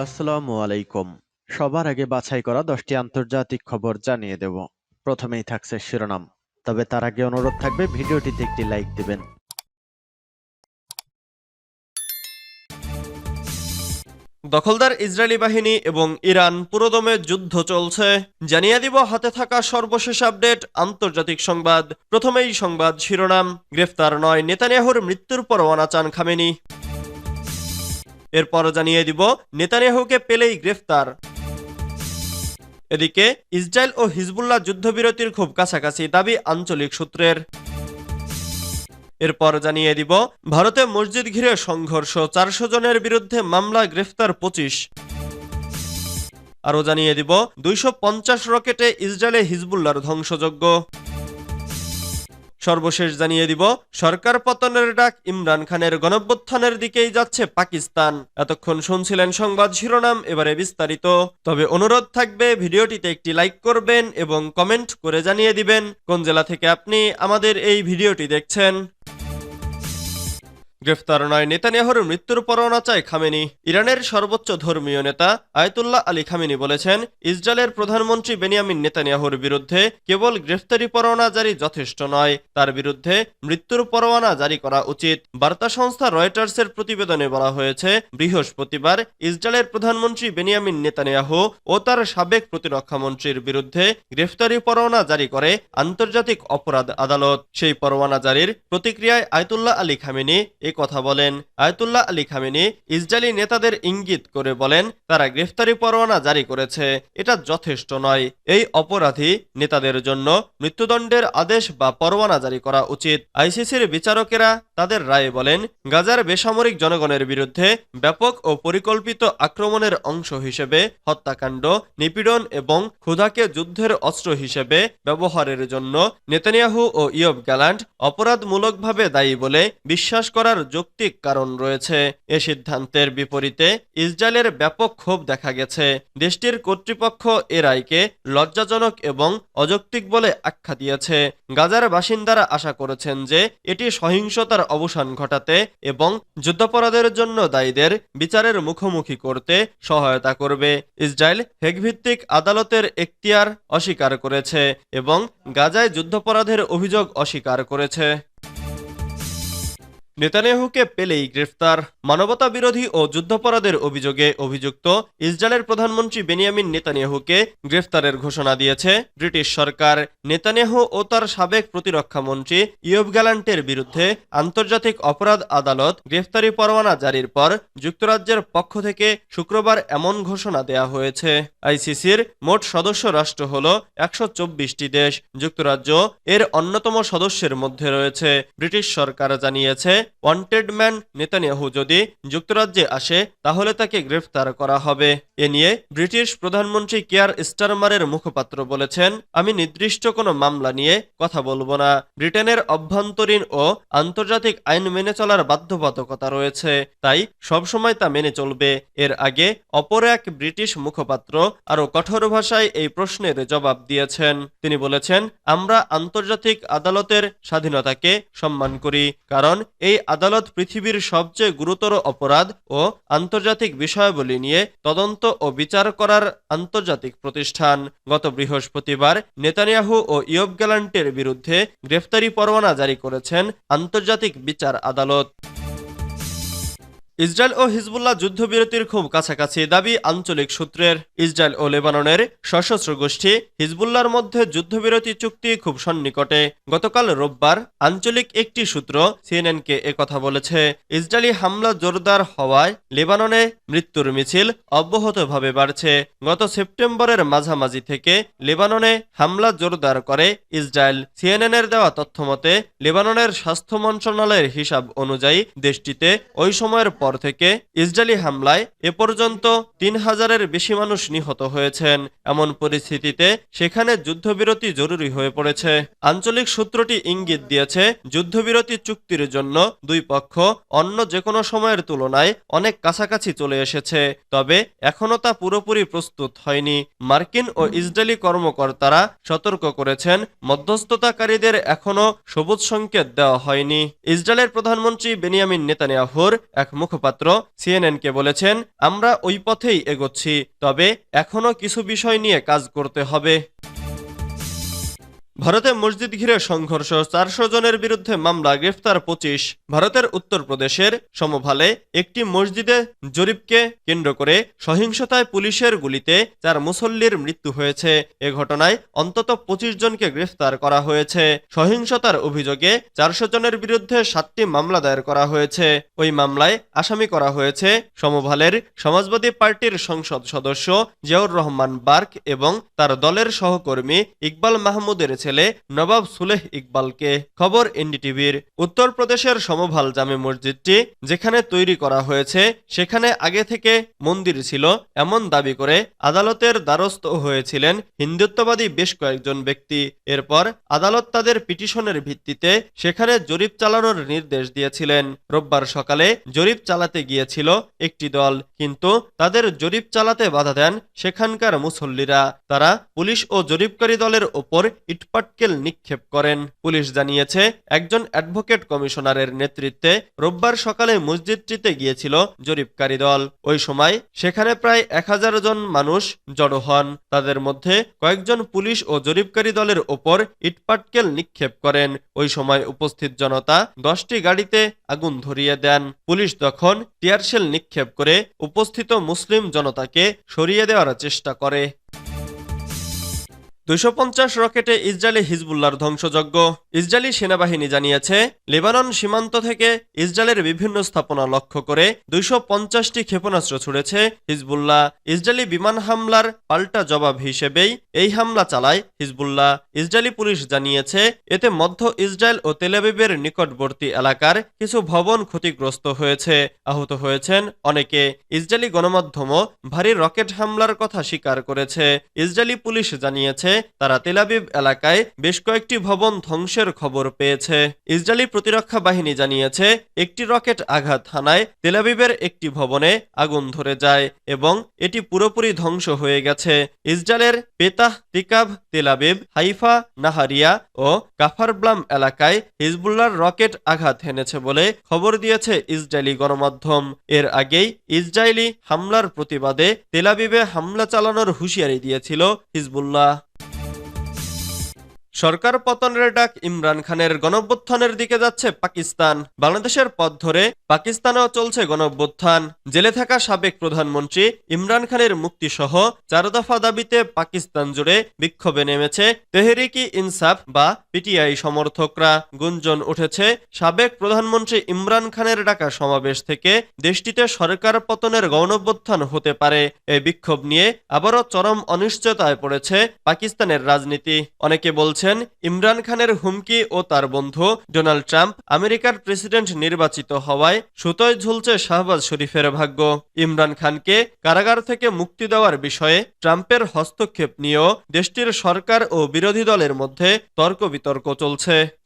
আসসালামু আলাইকুম। সবার আগে বাছাই করা 10টি আন্তর্জাতিক খবর জানিয়ে দেব। প্রথমেই থাকছে শিরোনাম। তবে তার আগে অনুরোধ থাকবে ভিডিওটিতে একটি লাইক দিবেন। দখলদার ইসরায়েলি বাহিনী এবং ইরান পুরোদমে যুদ্ধ চলছে। জানিয়ে দিব হাতে থাকা সর্বশেষ আপডেট আন্তর্জাতিক সংবাদ। প্রথমেই সংবাদ শিরোনাম। গ্রেফতার নয়, নেতানিয়াহুর মৃত্যুর পরোয়ানা চান খামেনি। এরপর জানিয়ে দিব নেতানিয়াহুকে পেলেই গ্রেফতার। এদিকে ইসরায়েল ও হিজবুল্লাহ যুদ্ধবিরতির খুব কাছাকাছি, দাবি আঞ্চলিক সূত্রের। এরপর জানিয়ে দিব ভারতে মসজিদ ঘিরে সংঘর্ষ, 400 জনের বিরুদ্ধে মামলা, গ্রেফতার 25। আরও জানিয়ে দিব 250 রকেটে ইসরায়েলে হিজবুল্লাহর ধ্বংসযজ্ঞ। সর্বশেষ জানিয়ে দিব সরকার পতনের ডাক ইমরান খানের, গণঅভ্যুত্থানের দিকেই যাচ্ছে পাকিস্তান। এতক্ষণ শুনছিলেন সংবাদ শিরোনাম, এবারে বিস্তারিত। তবে অনুরোধ থাকবে ভিডিওটিতে একটি লাইক করবেন এবং কমেন্ট করে জানিয়ে দিবেন কোন জেলা থেকে আপনি আমাদের এই ভিডিওটি দেখছেন। গ্রেফতার নয়, নেতানিয়াহুর মৃত্যুর পরোয়ানা চায় খামেনি। ইরানের সর্বোচ্চ ধর্মীয় নেতা আয়াতুল্লাহ আলী খামেনি বলেছেন, ইসরায়েলের প্রধানমন্ত্রী বেনিয়ামিন নেতানিয়াহুর বিরুদ্ধে কেবল গ্রেফতারি পরোয়ানা জারি যথেষ্ট নয়, তার বিরুদ্ধে মৃত্যুর পরোয়ানা জারি করা উচিত। বার্তা সংস্থা রয়টার্সের প্রতিবেদনে বলা হয়েছে, বৃহস্পতিবার ইসরায়েলের প্রধানমন্ত্রী বেনিয়ামিন নেতানিয়াহু ও তার সাবেক প্রতিরক্ষামন্ত্রীর বিরুদ্ধে গ্রেফতারি পরোয়ানা জারি করে আন্তর্জাতিক অপরাধ আদালত। সেই পরোয়ানা জারির প্রতিক্রিয়ায় আয়াতুল্লাহ আলী খামেনি কথা বলেন। আয়াতুল্লাহ আলী খামেনি ইসরায়েলি নেতাদের ইঙ্গিত করে বলেন, তারা গ্রেফতারি পরোয়ানা জারি করেছে, এটা যথেষ্ট নয়। এই অপরাধী নেতাদের জন্য মৃত্যুদণ্ডের আদেশ বা পরোয়ানা জারি করা উচিত। আইসিসির বিচারকেরা তাদের রায়ে বলেন, গাজার বেসামরিক জনগণের বিরুদ্ধে ব্যাপক ও পরিকল্পিত আক্রমণের অংশ হিসেবে হত্যাকাণ্ড, নিপীড়ন এবং ক্ষুধাকে যুদ্ধের অস্ত্র হিসেবে ব্যবহারের জন্য নেতানিয়াহু ও ইয়োব গ্যালান্ট অপরাধমূলকভাবে দায়ী বলে বিশ্বাস করার যৌক্তিক কারণ রয়েছে। এ সিদ্ধান্তের বিপরীতে ইসরায়েলের ব্যাপক ক্ষোভ দেখা গেছে। দেশটির কর্তৃপক্ষ এ রায়কে লজ্জাজনক এবং অযৌক্তিক বলে আখ্যা দিয়েছে। গাজার বাসিন্দারা আশা করেছেন যে এটি সহিংসতার অবসান ঘটাতে এবং যুদ্ধাপরাধের জন্য দায়ীদের বিচারের মুখোমুখি করতে সহায়তা করবে। ইসরায়েল হেগভিত্তিক আদালতের এখতিয়ার অস্বীকার করেছে এবং গাজায় যুদ্ধাপরাধের অভিযোগ অস্বীকার করেছে। নেতানিয়াহুকে পেলেই গ্রেফতার। মানবতা বিরোধী ও যুদ্ধাপরাধের অভিযোগে অভিযুক্ত ইসরায়েলের প্রধানমন্ত্রী বেনিয়ামিন নেতানিয়াহুকে গ্রেফতারের ঘোষণা দিয়েছে ব্রিটিশ সরকার। নেতানিয়াহু ও তার সাবেক প্রতিরক্ষা মন্ত্রী ইয়োব গ্যালান্টের বিরুদ্ধে আন্তর্জাতিক অপরাধ আদালত গ্রেফতারি পরোয়ানা জারির পর যুক্তরাজ্যের পক্ষ থেকে শুক্রবার এমন ঘোষণা দেয়া হয়েছে। আইসিসির মোট সদস্য রাষ্ট্র হল 124টি দেশ। যুক্তরাজ্য এর অন্যতম সদস্যের মধ্যে রয়েছে। ব্রিটিশ সরকার জানিয়েছে, ওয়ান্টেড ম্যান নেতানিয়াহু যদি যুক্তরাজ্যে আসে তাহলে তাকে গ্রেফতার করা হবে। এ নিয়ে ব্রিটিশ প্রধানমন্ত্রী কিয়ার স্টারমারের মুখপাত্র বলেছেন, আমি নির্দিষ্ট কোনো মামলা নিয়ে কথা বলবো না। ব্রিটেনের অভ্যন্তরীণ ও আন্তর্জাতিক আইন মেনে চলার বাধ্যবাধকতা রয়েছে, তাই সবসময় তা মেনে চলবে। এর আগে অপর এক ব্রিটিশ মুখপাত্র আরও কঠোর ভাষায় এই প্রশ্নের জবাব দিয়েছেন। তিনি বলেছেন, আমরা আন্তর্জাতিক আদালতের স্বাধীনতাকে সম্মান করি, কারণ এই আদালত পৃথিবীর সবচেয়ে গুরুতর অপরাধ ও আন্তর্জাতিক বিষয়াবলী নিয়ে তদন্ত ও বিচার করার আন্তর্জাতিক প্রতিষ্ঠান। গত বৃহস্পতিবার নেতানিয়াহু ও ইয়োব গ্যালান্টের বিরুদ্ধে গ্রেফতারি পরোয়ানা জারি করেছেন আন্তর্জাতিক বিচার আদালত। ইসরায়েল ও হিজবুল্লাহ যুদ্ধবিরতির খুব কাছাকাছি, দাবি আঞ্চলিক সূত্রের। ইসরায়েল ও লেবাননের সশস্ত্র গোষ্ঠী হিজবুল্লাহর মধ্যে যুদ্ধবিরতি চুক্তি খুব সন্নিকটে। গতকাল রোববার আঞ্চলিক একটি সূত্র সিএনএনকে একথা বলেছে। ইসরায়েলি হামলা জোরদার হওয়ায় লেবাননে মৃত্যুর মিছিল অব্যাহতভাবে বাড়ছে। গত সেপ্টেম্বরের মাঝামাঝি থেকে লেবাননে হামলা জোরদার করে ইসরায়েল। সিএনএনের দেওয়া তথ্যমতে লেবাননের স্বাস্থ্য মন্ত্রণালয়ের হিসাব অনুযায়ী দেশটিতে ওই সময়ের পর থেকে ইসরায়েলি হামলায় এ পর্যন্ত 3000-এর বেশি মানুষ নিহত হয়েছেন। এমন পরিস্থিতিতে সেখানে যুদ্ধবিরতি জরুরি হয়ে পড়েছে। আঞ্চলিক সূত্রটি ইঙ্গিত দিয়েছে, যুদ্ধবিরতি চুক্তির জন্য দুই পক্ষ অন্য যে কোনো সময়ের তুলনায় অনেক কাছাকাছি চলে এসেছে, তবে এখনও তা পুরোপুরি প্রস্তুত হয়নি। মার্কিন ও ইসরায়েলি কর্মকর্তারা সতর্ক করেছেন, মধ্যস্থতাকারীদের এখনও সবুজ সংকেত দেওয়া হয়নি। ইসরায়েলের প্রধানমন্ত্রী বেনিয়ামিন নেতানিয়াহুর এক মুখপাত্র মুখপাত্র সিএনএনকে বলেছেন, আমরা ওই পথেই এগোচ্ছি, তবে এখনও কিছু বিষয় নিয়ে কাজ করতে হবে। ভারতে মসজিদ ঘিরে সংঘর্ষ, 400 জনের বিরুদ্ধে মামলা, গ্রেফতার 25। ভারতের উত্তরপ্রদেশের সমভালে একটি মসজিদে জরিপকে কেন্দ্র করে সহিংসতায় পুলিশের গুলিতে 4 মুসল্লির মৃত্যু হয়েছে। এ ঘটনায় অন্তত 25 জনকে গ্রেফতার করা হয়েছে। সহিংসতার অভিযোগে 400 জনের বিরুদ্ধে 7টি মামলা দায়ের করা হয়েছে। ওই মামলায় আসামি করা হয়েছে সমভালের সমাজবাদী পার্টির সংসদ সদস্য জিয়াউর রহমান বার্ক এবং তার দলের সহকর্মী ইকবাল মাহমুদের ছেলে নবাব সুলেহ ইকবালকে। খবর এনডিটিভির। উত্তরপ্রদেশের সমভাল জামে মসজিদটি যেখানে তৈরি করা হয়েছে সেখানে আগে থেকে মন্দির ছিল এমন দাবি করে আদালতের দ্বারস্থ হয়েছিলেন হিন্দুত্ববাদী বেশ কয়েকজন ব্যক্তি। এরপর আদালত তাদের পিটিশনের ভিত্তিতে সেখানে জরিপ চালানোর নির্দেশ দিয়েছিলেন। রোববার সকালে জরিপ চালাতে গিয়েছিল একটি দল, কিন্তু তাদের জরিপ চালাতে বাধা দেন সেখানকার মুসল্লিরা। তারা পুলিশ ও জরিপকারী দলের ওপর ইটপাটকেল নিক্ষেপ করেন। পুলিশ জানিয়েছে, একজন অ্যাডভোকেট কমিশনারের নেতৃত্বে রোববার সকালে মসজিদটিতে গিয়েছিল জরিপকারী দল। ওই সময় সেখানে প্রায় 1000 জন মানুষ জড়ো হন। তাদের মধ্যে কয়েকজন পুলিশ ও জরিপকারী দলের ওপর ইটপাটকেল নিক্ষেপ করেন। ওই সময় উপস্থিত জনতা 10টি গাড়িতে আগুন ধরিয়ে দেন। পুলিশ তখন টিয়ারশেল নিক্ষেপ করে উপস্থিত মুসলিম জনতাকে সরিয়ে দেওয়ার চেষ্টা করে। 250 রকেটে ইসরায়েলি হিজবুল্লাহর ধ্বংসযজ্ঞ। ইসরায়েলি সেনাবাহিনী জানিয়েছে, লেবানন সীমান্ত থেকে ইসরায়েলের বিভিন্ন স্থাপনা লক্ষ্য করে 250টি ক্ষেপণাস্ত্র ছুড়েছে হিজবুল্লাহ। ইসরায়েলি বিমান হামলার পাল্টা জবাব হিসেবেই এই হামলা চালায় হিজবুল্লাহ। ইসরায়েলি পুলিশ জানিয়েছে, এতে মধ্য ইসরায়েল ও তেল আবিবের নিকটবর্তী এলাকার কিছু ভবন ক্ষতিগ্রস্ত হয়েছে, আহত হয়েছেন অনেকে। ইসরায়েলি গণমাধ্যমও ভারী রকেট হামলার কথা স্বীকার করেছে। ইসরায়েলি পুলিশ জানিয়েছে, তারা তেল আবিব এলাকায় বেশ কয়েকটি ভবন ধ্বংসের খবর পেয়েছে। ইসরায়েলি প্রতিরক্ষা বাহিনী জানিয়েছে, একটি রকেট আঘাত হানায় তেল আবিবের একটি ভবনে আগুন ধরে যায় এবং এটি পুরোপুরি ধ্বংস হয়ে গেছে। ইসরায়েলের পেতাহ তিকাভ, তেল আবিব, হাইফা, নাহারিয়া ও কাফারব্লাম এলাকায় হিজবুল্লাহর রকেট আঘাত হেনেছে বলে খবর দিয়েছে ইসরায়েলি গণমাধ্যম। এর আগেই ইসরায়েলি হামলার প্রতিবাদে তেল আবিবে হামলা চালানোর হুঁশিয়ারি দিয়েছিল হিজবুল্লাহ। সরকার পতনের ডাক, ইমরান খানের গণঅভ্যুত্থানের দিকে যাচ্ছে পাকিস্তান। বাংলাদেশের পথ ধরে পাকিস্তানেও চলছে গণঅভ্যুত্থান। জেলে থাকা সাবেক প্রধানমন্ত্রী ইমরান খানের মুক্তি সহ 4 দফা দাবিতে পাকিস্তান জুড়ে বিক্ষোভে নেমেছে তেহরিকি ইনসাফ বা পিটিআই সমর্থকরা। গুঞ্জন উঠেছে, সাবেক প্রধানমন্ত্রী ইমরান খানের ডাকা সমাবেশ থেকে দেশটিতে সরকার পতনের গণঅভ্যুত্থান হতে পারে। এই বিক্ষোভ নিয়ে আবারও চরম অনিশ্চয়তায় পড়েছে পাকিস্তানের রাজনীতি। অনেকে বলছেন, ইমরান খানের হুমকি ও তার বন্ধু ডোনাল্ড ট্রাম্প আমেরিকার প্রেসিডেন্ট নির্বাচিত হওয়ায় সুতোয় ঝুলছে শাহবাজ শরীফের ভাগ্য। ইমরান খানকে কারাগার থেকে মুক্তি দেওয়ার বিষয়ে ট্রাম্পের হস্তক্ষেপ নিয়েও দেশটির সরকার ও বিরোধী দলের মধ্যে তর্ক বিতর্ক চলছে।